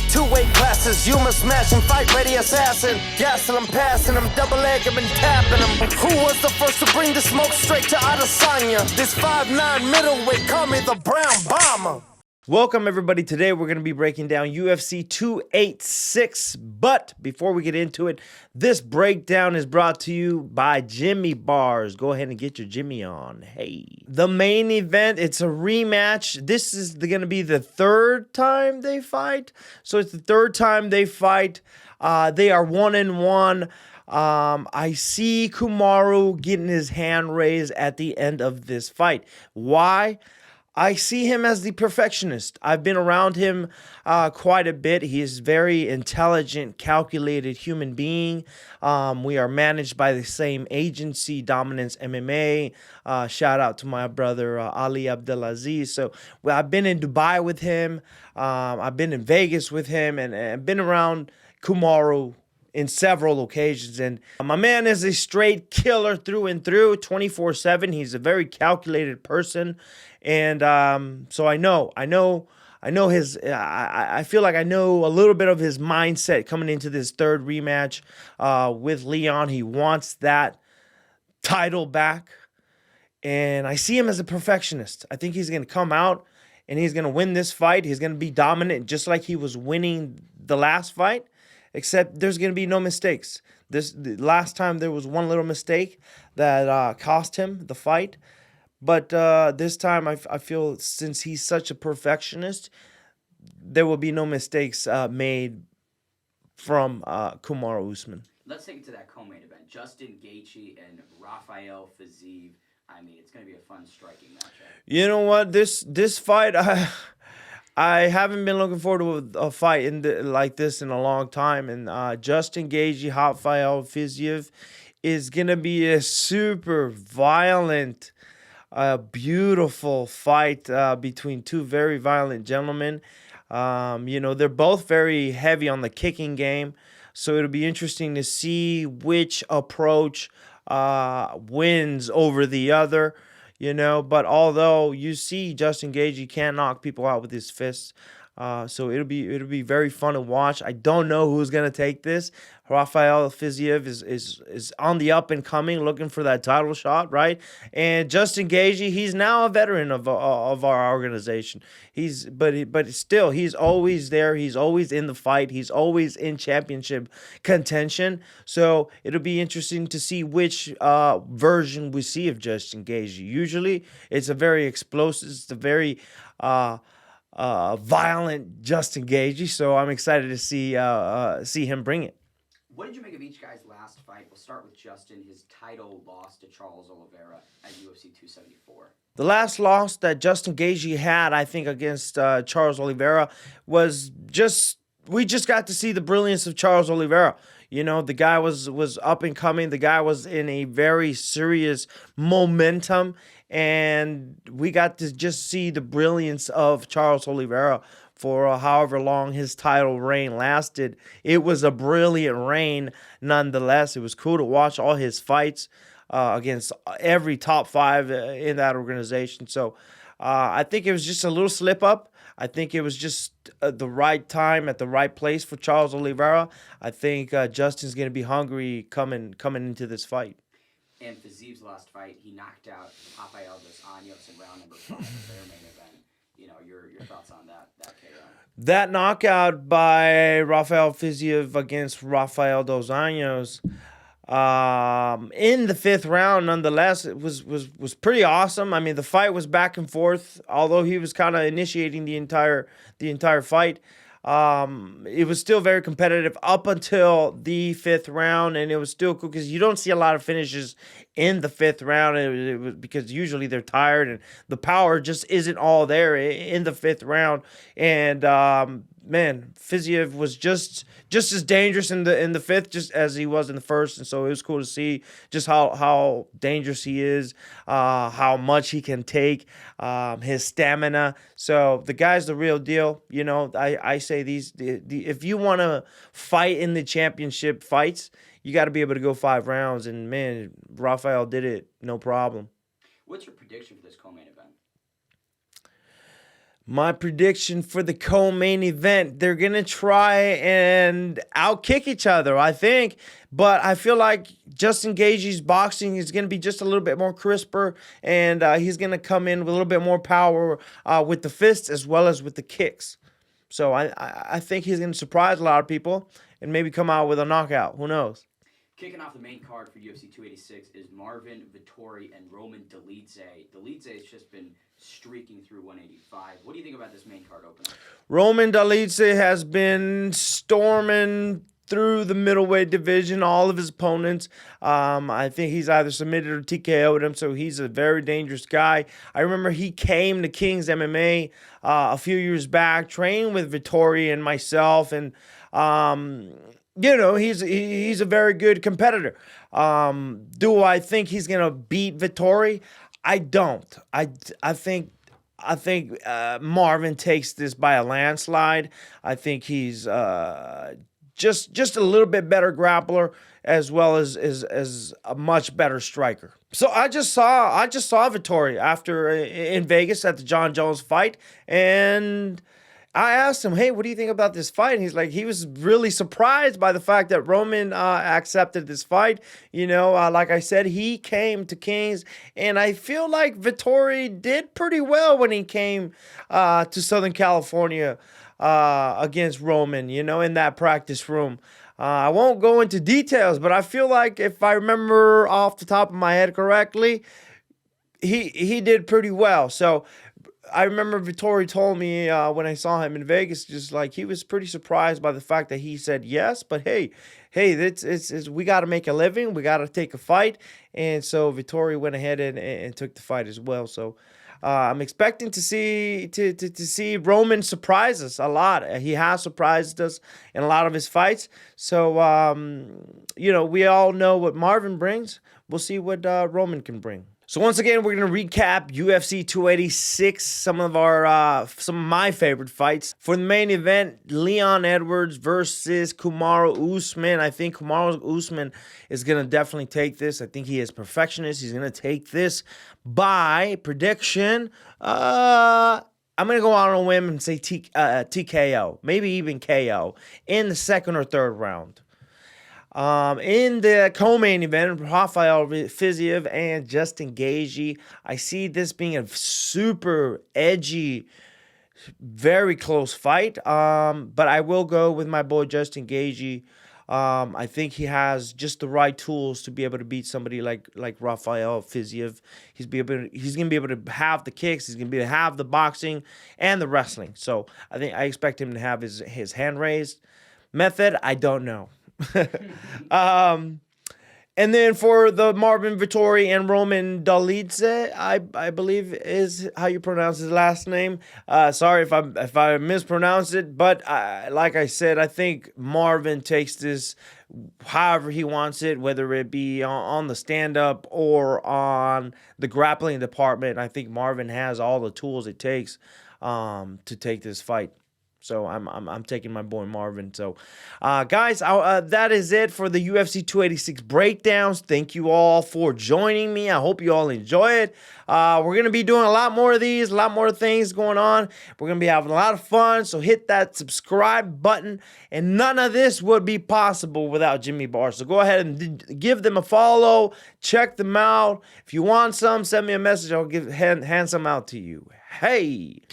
Two weight classes, human smashing, fight ready assassin. Gastelum passing him, double leg him and tapping him. Who was the first to bring the smoke straight to Adesanya? This 5'9" middleweight, call me the Brown Bomber. Welcome everybody. Today we're going to be breaking down UFC 286, but before we get into it, this breakdown is brought to you by Jimmy Bars. Go ahead and get your Jimmy on. Hey, the main event, it's a rematch. This is going to be the third time they fight. So it's the third time they fight. They are 1-1. I see Kamaru getting his hand raised at the end of this fight. Why? I see him as the perfectionist. I've been around him quite a bit. He is very intelligent, calculated human being. We are managed by the same agency, Dominance MMA. Shout out to my brother Ali Abdelaziz. So I've been in Dubai with him. I've been in Vegas with him, and I've been around Kamaru in several occasions, and my man is a straight killer through and through, 24/7. He's a very calculated person, and so I feel like I know a little bit of his mindset coming into this third rematch with Leon. He wants that title back, and I see him as a perfectionist. I think he's going to come out and he's going to win this fight. He's going to be dominant just like he was winning the last fight. Except there's going to be no mistakes. The last time there was one little mistake that cost him the fight. But this time I feel since he's such a perfectionist, there will be no mistakes made from Kamaru Usman. Let's take it to that co-main event. Justin Gaethje and Rafael Fiziev. I mean, it's going to be a fun striking matchup. You know what? This fight... I haven't been looking forward to a fight like this in a long time. And Justin Gaethje, Rafael Fiziev is going to be a super violent, beautiful fight between two very violent gentlemen. They're both very heavy on the kicking game. So it'll be interesting to see which approach wins over the other. But although you see Justin Gaethje can't knock people out with his fists, so it'll be very fun to watch. I don't know who's gonna take this. Rafael Fiziev is on the up and coming, looking for that title shot, right? And Justin Gaethje, he's now a veteran of our organization. But still, he's always there. He's always in the fight. He's always in championship contention. So it'll be interesting to see which version we see of Justin Gaethje. Usually, it's a very explosive, it's a very violent Justin Gaethje. So I'm excited to see him bring it. What did you make of each guy's last fight? We'll start with Justin. His title loss to Charles Oliveira at UFC 274. The last loss that Justin Gaethje had, I think, against Charles Oliveira was we just got to see the brilliance of Charles Oliveira. The guy was up and coming. The guy was in a very serious momentum, and we got to just see the brilliance of Charles Oliveira for however long his title reign lasted. It was a brilliant reign nonetheless. It was cool to watch all his fights against every top five in that organization. So I think it was just a little slip up. I think it was just the right time at the right place for Charles Oliveira. I think Justin's going to be hungry coming into this fight. And Fiziev's last fight, he knocked out Rafael dos Anjos in round number 5 of their main event. Your thoughts on that KO? That knockout by Rafael Fiziev against Rafael dos Anjos in the 5th round, nonetheless, it was pretty awesome. I mean, the fight was back and forth, although he was kind of initiating the entire fight. It was still very competitive up until the 5th round, and it was still cool because you don't see a lot of finishes in the 5th round. It was because usually they're tired and the power just isn't all there in the 5th round. And man, Fiziev was just as dangerous in the 5th just as he was in the 1st, and so it was cool to see just how dangerous he is, how much he can take, his stamina. So the guy's the real deal. I say if you want to fight in the championship fights, you got to be able to go 5 rounds, and man, Rafael did it no problem. What's your prediction for this co-main event? My prediction for the co-main event, they're going to try and outkick each other, I think. But I feel like Justin Gaethje's boxing is going to be just a little bit more crisper, and he's going to come in with a little bit more power with the fists as well as with the kicks. So I think he's going to surprise a lot of people and maybe come out with a knockout. Who knows? Kicking off the main card for UFC 286 is Marvin, Vettori, and Roman Dolidze. Dolidze has just been streaking through 185. What do you think about this main card opener? Roman Dolidze has been storming through the middleweight division, all of his opponents. I think he's either submitted or TKO'd him, so he's a very dangerous guy. I remember he came to King's MMA a few years back, trained with Vettori and myself, and he's a very good competitor. Do I think he's gonna beat Vettori? I don't. I think Marvin takes this by a landslide. I think he's just a little bit better grappler as well as a much better striker. So I just saw Vettori after in Vegas at the John Jones fight, and I asked him, hey, what do you think about this fight? And he's like, he was really surprised by the fact that Roman accepted this fight. Like I said, he came to Kings, and I feel like Vettori did pretty well when he came to Southern California against Roman, in that practice room. I won't go into details, but I feel like if I remember off the top of my head correctly, he did pretty well. So I remember Vettori told me when I saw him in Vegas, just like he was pretty surprised by the fact that he said yes, but hey, it's we got to make a living, we got to take a fight, and so Vettori went ahead and took the fight as well. So I'm expecting to see Roman surprise us a lot. He has surprised us in a lot of his fights. So we all know what Marvin brings. We'll see what Roman can bring. So once again, we're going to recap UFC 286, some of my favorite fights. For the main event, Leon Edwards versus Kamaru Usman. I think Kamaru Usman is going to definitely take this. I think he is perfectionist. He's going to take this by prediction. I'm going to go out on a whim and say TKO, maybe even KO in the second or third round. In the co-main event, Rafael, Fiziev, and Justin Gaethje, I see this being a super edgy, very close fight. But I will go with my boy Justin Gaethje. I think he has just the right tools to be able to beat somebody like Rafael Fiziev. He's going to be able to have the kicks. He's going to be able to have the boxing and the wrestling. So I expect him to have his hand raised. Method, I don't know. And then for the Marvin, Vettori, and Roman Dolidze, I believe is how you pronounce his last name. Sorry if I mispronounce it, but like I said, I think Marvin takes this however he wants it, whether it be on the stand-up or on the grappling department. I think Marvin has all the tools it takes to take this fight. So I'm taking my boy Marvin. So, guys, that is it for the UFC 286 breakdowns. Thank you all for joining me. I hope you all enjoy it. We're going to be doing a lot more of these, a lot more things going on. We're going to be having a lot of fun. So hit that subscribe button. And none of this would be possible without Jimmy Bar. So go ahead and give them a follow. Check them out. If you want some, send me a message. I'll hand some out to you. Hey!